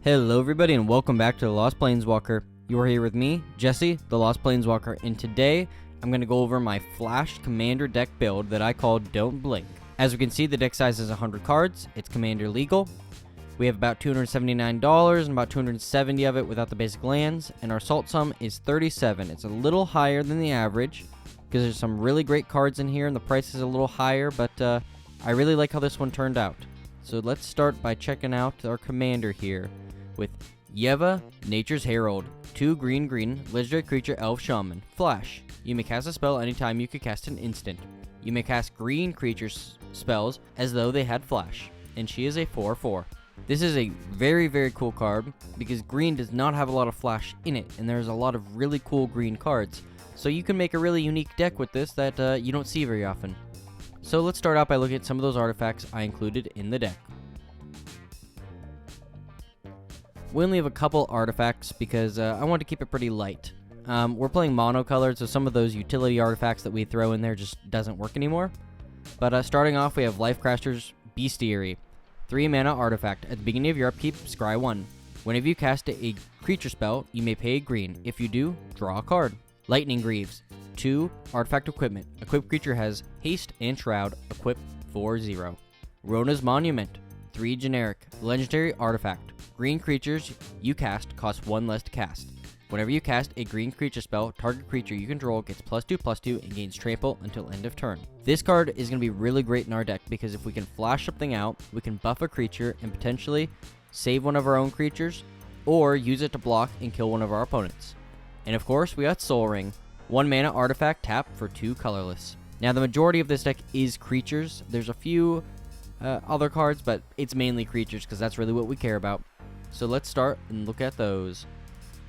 Hello everybody and welcome back to The Lost Planeswalker. You are here with me, Jesse, The Lost Planeswalker, and today I'm going to go over my Flash Commander deck build that I call Don't Blink. As we can see, the deck size is 100 cards, it's Commander legal. We have about $279 and about 270 of it without the basic lands, and our salt sum is 37. It's a little higher than the average because there's some really great cards in here and the price is a little higher, but I really like how this one turned out. So let's start by checking out our commander here with Yeva, Nature's Herald, 2 green, legendary creature, elf shaman, flash. You may cast a spell anytime you could cast an instant. You may cast green creature spells as though they had flash, and she is a 4/4. This is a very cool card because green does not have a lot of flash in it, and there's a lot of really cool green cards. So you can make a really unique deck with this that you don't see very often. So let's start out by looking at some of those artifacts I included in the deck. We only have a couple artifacts because I want to keep it pretty light. We're playing monocolored, so some of those utility artifacts that we throw in there just doesn't work anymore. But starting off, we have Lifecrafter's Bestiary, 3 mana artifact. At the beginning of your upkeep, scry 1. Whenever you cast a creature spell, you may pay green. If you do, draw a card. Lightning Greaves, 2 artifact equipment. Equipped creature has haste and shroud, equip 4/0. Rona's Monument, 3 generic, legendary artifact. Green creatures you cast cost 1 less to cast. Whenever you cast a green creature spell, target creature you control gets +2/+2 and gains trample until end of turn. This card is going to be really great in our deck because if we can flash something out, we can buff a creature and potentially save one of our own creatures, or use it to block and kill one of our opponents. And of course, we got Soul Ring, 1 mana artifact, tap for 2 colorless. Now the majority of this deck is creatures. There's a few other cards, but it's mainly creatures because that's really what we care about. So let's start and look at those.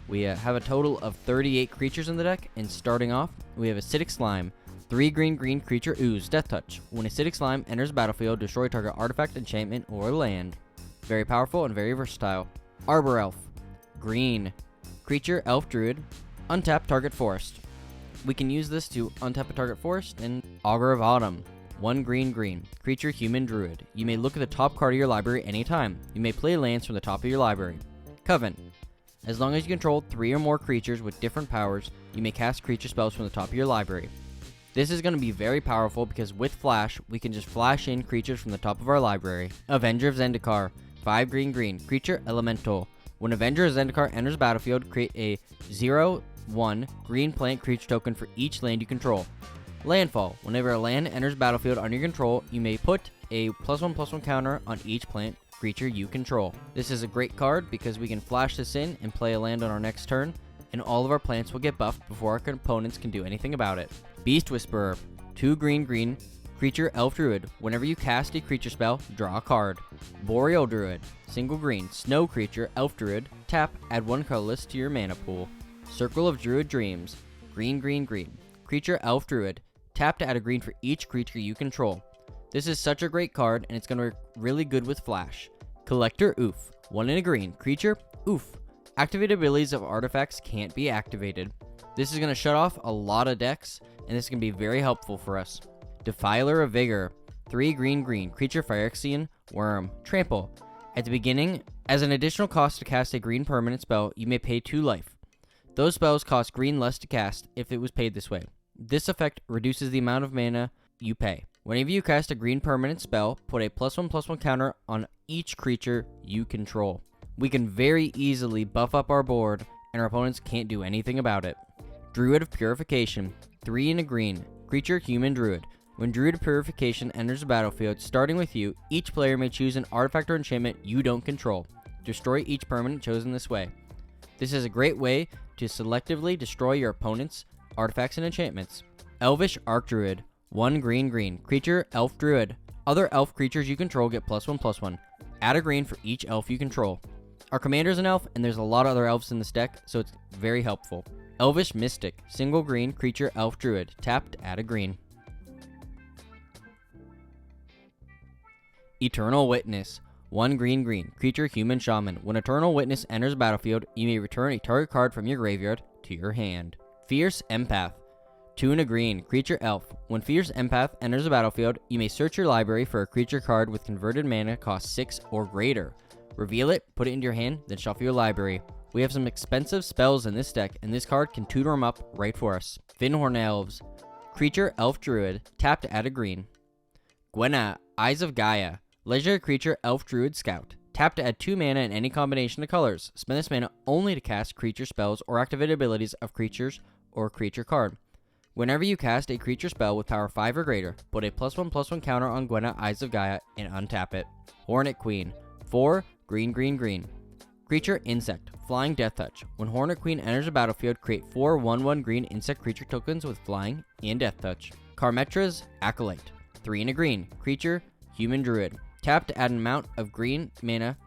We have a total of 38 creatures in the deck, and starting off, we have Acidic Slime, 3 green creature, ooze, Death Touch. When Acidic Slime enters the battlefield, destroy target artifact, enchantment, or land. Very powerful and very versatile. Arbor Elf, green creature, elf druid, untap target forest. We can use this to untap a target forest. And Augur of Autumn, 1 green creature, human druid. You may look at the top card of your library anytime. You may play lands from the top of your library. Coven. As long as you control 3 or more creatures with different powers, you may cast creature spells from the top of your library. This is going to be very powerful because with flash, we can just flash in creatures from the top of our library. Avenger of Zendikar, 5 green creature, elemental. When Avenger of Zendikar enters the battlefield, create a 0/1 green plant creature token for each land you control. Landfall. Whenever a land enters battlefield under your control, you may put a +1/+1 counter on each plant creature you control. This is a great card because we can flash this in and play a land on our next turn, and all of our plants will get buffed before our opponents can do anything about it. Beast Whisperer, 2 green creature, elf druid. Whenever you cast a creature spell, draw a card. Boreal Druid, single green, snow creature, elf druid. Tap, add 1 colorless to your mana pool. Circle of Druid Dreams, green creature, elf druid. Tap to add a green for each creature you control. This is such a great card, and it's going to work really good with flash. Collector Oof, 1 and a green creature, oof. Activated abilities of artifacts can't be activated. This is going to shut off a lot of decks, and this is going to be very helpful for us. Defiler of Vigor, 3 green creature, Phyrexian worm, trample. At the beginning, as an additional cost to cast a green permanent spell, you may pay 2 life. Those spells cost green less to cast if it was paid this way. This effect reduces the amount of mana you pay. Whenever you cast a green permanent spell, put a +1/+1 counter on each creature you control. We can very easily buff up our board, and our opponents can't do anything about it. Druid of Purification, 3 and a green creature, human druid. When Druid of Purification enters the battlefield, starting with you, each player may choose an artifact or enchantment you don't control. Destroy each permanent chosen this way. This is a great way to selectively destroy your opponent's artifacts and enchantments. Elvish Archdruid, 1 green creature, elf druid. Other elf creatures you control get +1/+1. Add a green for each elf you control. Our commander is an elf, and there's a lot of other elves in this deck, so it's very helpful. Elvish Mystic, single green creature, elf druid. Tap to add a green. Eternal Witness, 1 green creature, human shaman. When Eternal Witness enters the battlefield, you may return a target card from your graveyard to your hand. Fierce Empath, 2 and a green creature, elf. When Fierce Empath enters the battlefield, you may search your library for a creature card with converted mana cost 6 or greater. Reveal it, put it into your hand, then shuffle your library. We have some expensive spells in this deck, and this card can tutor them up right for us. Finhorn Elves. Creature, Elf Druid. Tap to add a green. Gwenna, Eyes of Gaia. Legendary creature, Elf Druid Scout. Tap to add 2 mana in any combination of colors. Spend this mana only to cast creature spells or activate abilities of creatures or creature card. Whenever you cast a creature spell with power 5 or greater, put a +1/+1 counter on Gwenna, Eyes of Gaia, and untap it. Hornet Queen. 4, green. Creature, Insect. Flying, Death Touch. When Hornet Queen enters the battlefield, create 4 1/1 green insect creature tokens with Flying and Death Touch. Karmetra's Acolyte. 3 and a green. Creature, Human Druid. Tap to add an amount of green mana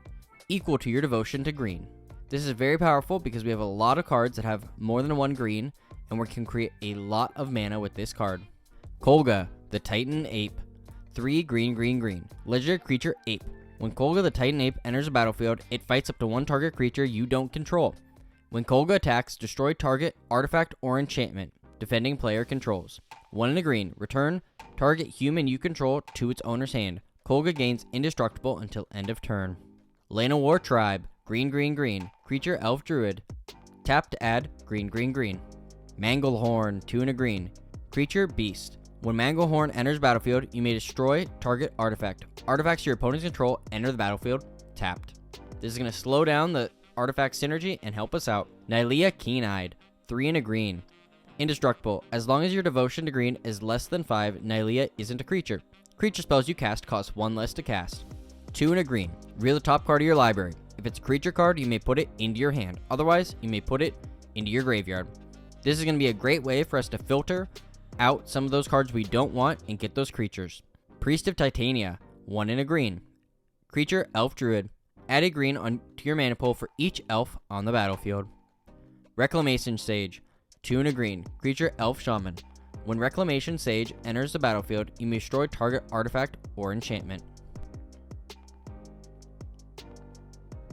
equal to your devotion to green. This is very powerful because we have a lot of cards that have more than 1 green, and we can create a lot of mana with this card. Kolga, the Titan Ape. 3 green. Legendary creature, Ape. When Kolga the Titan Ape enters the battlefield, it fights up to 1 target creature you don't control. When Kolga attacks, destroy target artifact or enchantment defending player controls. 1 and a green. Return target human you control to its owner's hand. Kolga gains indestructible until end of turn. Lena War Tribe. Green. Creature, Elf Druid. Tap to add green. Manglehorn. 2 and a green. Creature, Beast. When Manglehorn enters battlefield, you may destroy target artifact. Artifacts your opponent's control enter the battlefield tapped. This is going to slow down the artifact synergy and help us out. Nylea Keen-Eyed. 3 and a green. Indestructible. As long as your devotion to green is less than 5, Nylea isn't a creature. Creature spells you cast cost 1 less to cast. 2 and a green. Reveal the top card of your library. If it's a creature card, you may put it into your hand. Otherwise, you may put it into your graveyard. This is going to be a great way for us to filter out some of those cards we don't want and get those creatures. Priest of Titania. 1 and a green. Creature, Elf Druid. Add a green onto your mana pool for each elf on the battlefield. Reclamation Sage. 2 and a green. Creature, Elf Shaman. When Reclamation Sage enters the battlefield, you may destroy target artifact or enchantment.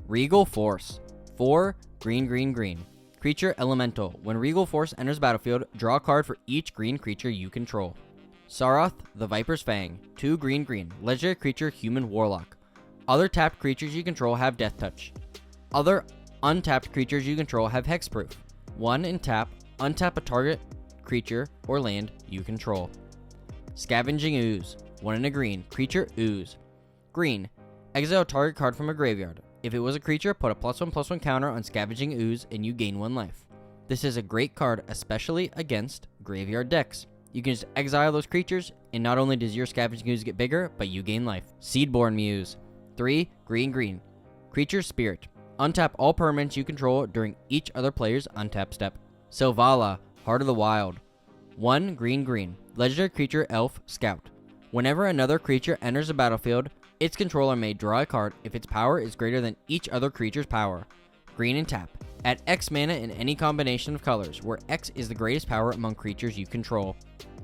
Regal Force. 4 green. Creature, Elemental. When Regal Force enters the battlefield, draw a card for each green creature you control. Sarath, the Viper's Fang. 2 green. Legendary creature, Human Warlock. Other tapped creatures you control have Death Touch. Other untapped creatures you control have Hexproof. 1 and tap. Untap a target creature or land you control. Scavenging Ooze. 1 and a green. Creature, Ooze. Green. Exile a target card from a graveyard. If it was a creature, put a +1/+1 counter on Scavenging Ooze and you gain 1 life. This is a great card, especially against graveyard decks. You can just exile those creatures, and not only does your Scavenging Ooze get bigger, but you gain life. Seedborn Muse. 3 green. Creature, Spirit. Untap all permanents you control during each other player's untap step. Selvala, Heart of the Wild. 1 green. Legendary creature, Elf Scout. Whenever another creature enters the battlefield, its controller may draw a card if its power is greater than each other creature's power. Green and tap. Add X mana in any combination of colors, where X is the greatest power among creatures you control.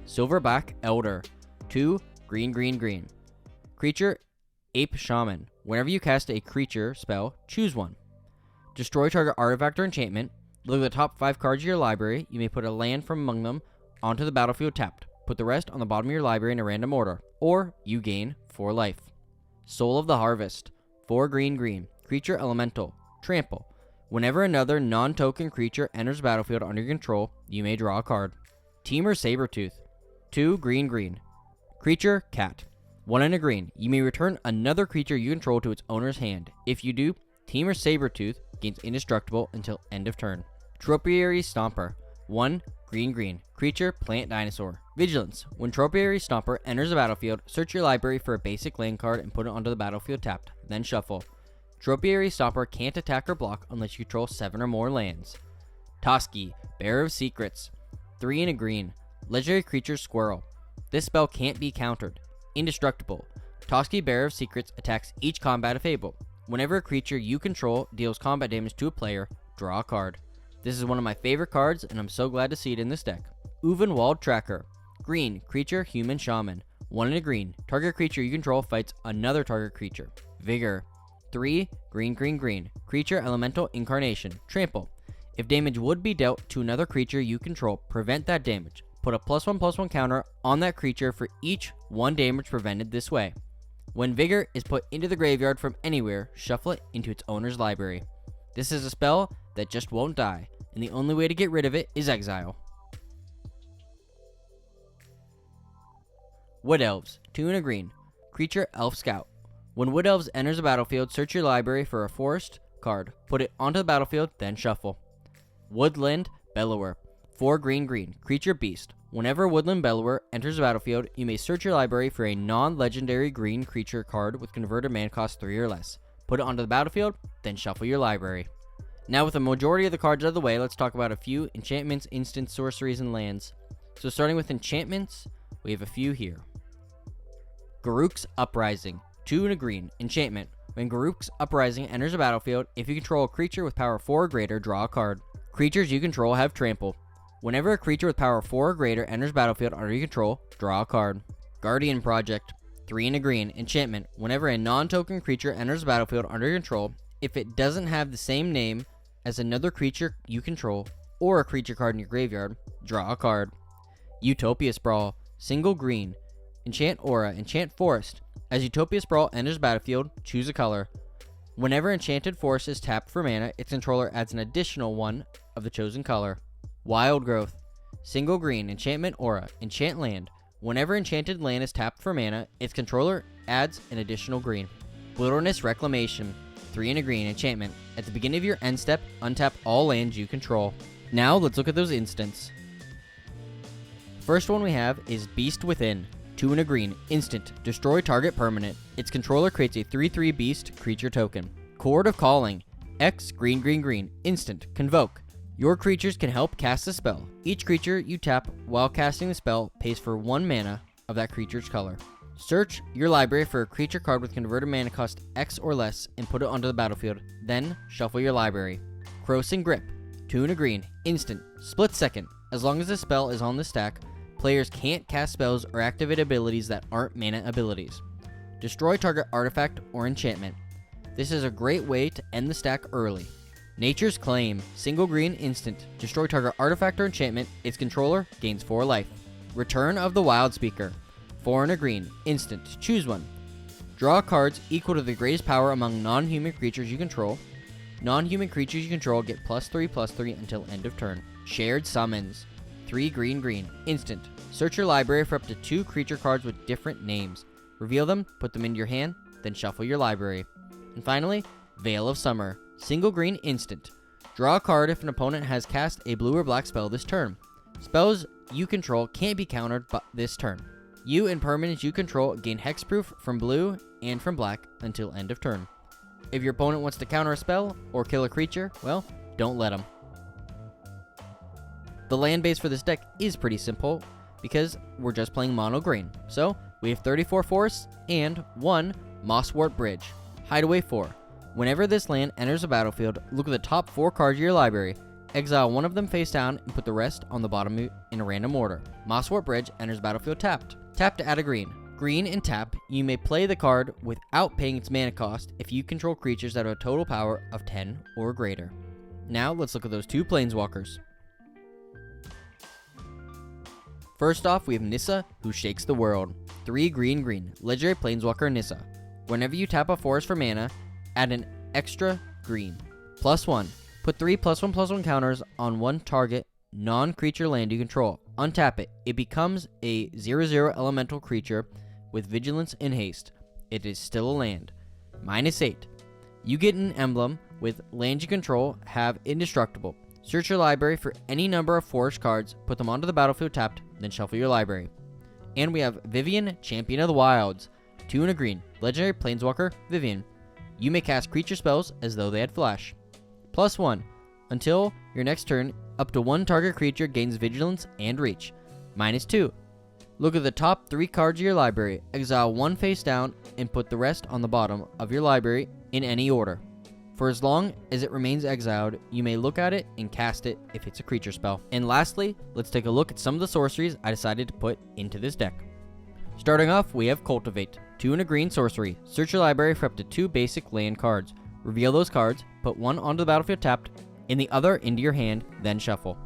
Silverback Elder. 2 green. Creature, Ape Shaman. Whenever you cast a creature spell, choose 1. Destroy target artifact or enchantment. Look at the top 5 cards of your library. You may put a land from among them onto the battlefield tapped. Put the rest on the bottom of your library in a random order, or you gain 4 life. Soul of the Harvest. 4 green. Creature, Elemental. Trample. Whenever another non-token creature enters the battlefield under your control, you may draw a card. Teamer Sabertooth. 2 green. Creature, Cat. 1 and a green. You may return another creature you control to its owner's hand. If you do, Teamer Sabertooth gains indestructible until end of turn. Tropiary Stomper. 1 green. Creature, Plant Dinosaur. Vigilance. When Tropiary Stomper enters the battlefield, search your library for a basic land card and put it onto the battlefield tapped, then shuffle. Tropiary Stomper can't attack or block unless you control 7 or more lands. Toski, Bearer of Secrets. 3 and a green. Legendary creature, Squirrel. This spell can't be countered. Indestructible. Toski, Bearer of Secrets attacks each combat of Fable. Whenever a creature you control deals combat damage to a player, draw a card. This is one of my favorite cards, and I'm so glad to see it in this deck. Uvenwald Tracker. Green. Creature, Human Shaman. 1 and a green. Target creature you control fights another target creature. Vigor. 3 green. Creature, Elemental Incarnation. Trample. If damage would be dealt to another creature you control, prevent that damage. Put a +1/+1 counter on that creature for each 1 damage prevented this way. When Vigor is put into the graveyard from anywhere, shuffle it into its owner's library. This is a spell that just won't die, and the only way to get rid of it is exile. Wood Elves, 2 and a green. Creature, Elf Scout. When Wood Elves enters a battlefield, search your library for a forest card. Put it onto the battlefield, then shuffle. Woodland Bellower, 4 green. Creature, Beast. Whenever Woodland Bellower enters a battlefield, you may search your library for a non-legendary green creature card with converted mana cost 3 or less. Put it onto the battlefield, then shuffle your library. Now with the majority of the cards out of the way, let's talk about a few enchantments, instants, sorceries, and lands. So starting with enchantments, we have a few here. Garruk's Uprising, 2 and a green. Enchantment. When Garruk's Uprising enters a battlefield, if you control a creature with power 4 or greater, draw a card. Creatures you control have trample. Whenever a creature with power 4 or greater enters battlefield under your control, draw a card. Guardian Project, 3 and a green. Enchantment. Whenever a non-token creature enters the battlefield under your control, if it doesn't have the same name as another creature you control, or a creature card in your graveyard, draw a card. Utopia Sprawl, single green. Enchant Aura, enchant Forest. As Utopia Sprawl enters battlefield, choose a color. Whenever Enchanted Forest is tapped for mana, its controller adds an additional one of the chosen color. Wild Growth, single green. Enchantment Aura, enchant land. Whenever enchanted land is tapped for mana, its controller adds an additional green. Wilderness Reclamation, 3 and a green. Enchantment. At the beginning of your end step, untap all lands you control. Now let's look at those instants. First one we have is Beast Within, 2 and a green. Instant. Destroy target permanent. Its controller creates a 3/3 beast creature token. Chord of Calling, X green. Instant. Convoke. Your creatures can help cast a spell. Each creature you tap while casting the spell pays for 1 mana of that creature's color. Search your library for a creature card with converted mana cost X or less and put it onto the battlefield. Then shuffle your library. Crossing Grip, 2 and a green. Instant. Split second. As long as the spell is on the stack, players can't cast spells or activate abilities that aren't mana abilities. Destroy target artifact or enchantment. This is a great way to end the stack early. Nature's Claim, single green. Instant. Destroy target artifact or enchantment. Its controller gains 4 life. Return of the Wild Speaker, 4 and a green. Instant. Choose one. Draw cards equal to the greatest power among non-human creatures you control. Non-human creatures you control get +3/+3 until end of turn. Shared Summons, 3 green. Instant. Search your library for up to 2 creature cards with different names. Reveal them, put them into your hand, then shuffle your library. And finally, Veil of Summer, single green. Instant. Draw a card if an opponent has cast a blue or black spell this turn. Spells you control can't be countered this turn. You and permanents you control gain hexproof from blue and from black until end of turn. If your opponent wants to counter a spell or kill a creature, well, don't let them. The land base for this deck is pretty simple because we're just playing mono green. So we have 34 forests and 1 Mosswort Bridge. Hideaway 4. Whenever this land enters a battlefield, look at the top 4 cards of your library. Exile one of them face down and put the rest on the bottom in a random order. Mosswort Bridge enters battlefield tapped. Tap to add a green. Green and tap, you may play the card without paying its mana cost if you control creatures that have a total power of 10 or greater. Now let's look at those 2 Planeswalkers. First off, we have Nissa, who shakes the world. 3 green. Legendary Planeswalker Nissa. Whenever you tap a forest for mana, add an extra green. +1. Put 3 +1/+1 counters on 1 target non-creature land you control. Untap it. It becomes a 0/0 elemental creature with vigilance and haste. It is still a land. -8. You get an emblem with land you control have indestructible. Search your library for any number of forest cards, put them onto the battlefield tapped, then shuffle your library. And we have Vivian, Champion of the Wilds, 2 and a green. Legendary Planeswalker Vivian. You may cast creature spells as though they had flash. +1. Until your next turn, up to 1 target creature gains vigilance and reach. -2. Look at the top 3 cards of your library, exile 1 face down, and put the rest on the bottom of your library in any order. For as long as it remains exiled, you may look at it and cast it if it's a creature spell. And lastly, let's take a look at some of the sorceries I decided to put into this deck. Starting off, we have Cultivate, 2 and a green sorcery. Search your library for up to 2 basic land cards. Reveal those cards, put 1 onto the battlefield tapped, and the other into your hand, then shuffle.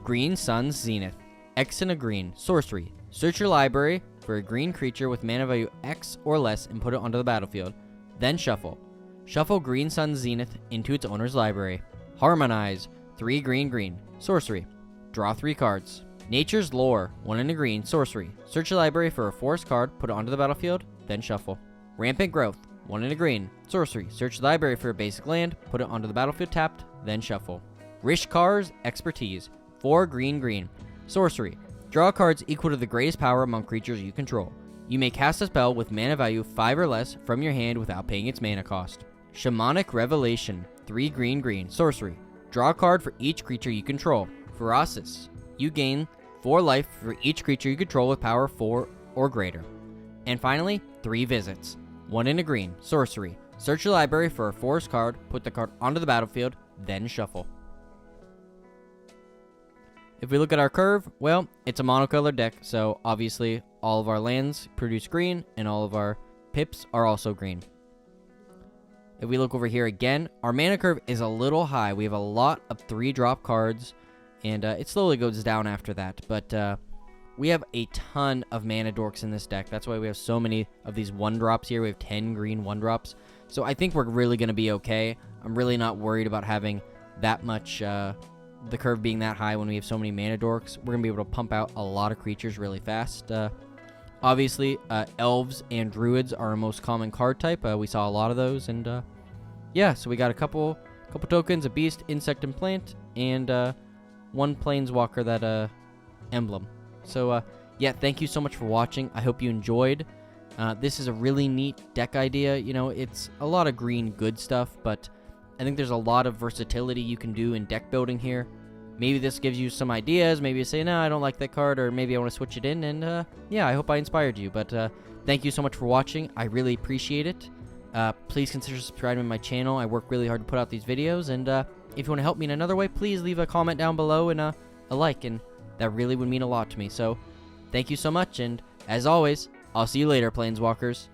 Green Sun's Zenith, X and a green sorcery. Search your library for a green creature with mana value X or less and put it onto the battlefield. Then shuffle. Shuffle Green Sun Zenith into its owner's library. Harmonize. 3 green. Sorcery. Draw 3 cards. Nature's Lore. 1 and a green. Sorcery. Search your library for a forest card, put it onto the battlefield, then shuffle. Rampant Growth. 1 and a green. Sorcery. Search the library for a basic land, put it onto the battlefield tapped, then shuffle. Rishkar's Expertise. 4 green. Sorcery. Draw cards equal to the greatest power among creatures you control. You may cast a spell with mana value 5 or less from your hand without paying its mana cost. Shamanic Revelation. 3 green. Sorcery. Draw a card for each creature you control. Ferocious. You gain 4 life for each creature you control with power 4 or greater. And finally, 3 visits. 1 and a green. Sorcery. Search your library for a forest card, put the card onto the battlefield, then shuffle. If we look at our curve, well, it's a monocolored deck, so obviously all of our lands produce green, and all of our pips are also green. If we look over here again, our mana curve is a little high. We have a lot of 3-drop cards, and it slowly goes down after that, but we have a ton of mana dorks in this deck. That's why we have so many of these 1-drops here. We have 10 green 1-drops, so I think we're really going to be okay. I'm really not worried about having that much the curve being that high when we have so many mana dorks. We're going to be able to pump out a lot of creatures really fast. Obviously, elves and druids are our most common card type. We saw a lot of those, and yeah, so we got a couple tokens, a beast, insect, and plant, and 1 planeswalker, that emblem. So yeah, thank you so much for watching. I hope you enjoyed. This is a really neat deck idea. You know, it's a lot of green good stuff, but I think there's a lot of versatility you can do in deck building here. Maybe this gives you some ideas. Maybe you say, no, I don't like that card, or maybe I want to switch it in, and yeah, I hope I inspired you. But thank you so much for watching. I really appreciate it. Please consider subscribing to my channel. I work really hard to put out these videos, and if you want to help me in another way, please leave a comment down below and a like, and that really would mean a lot to me. So thank you so much, and as always, I'll see you later, Planeswalkers.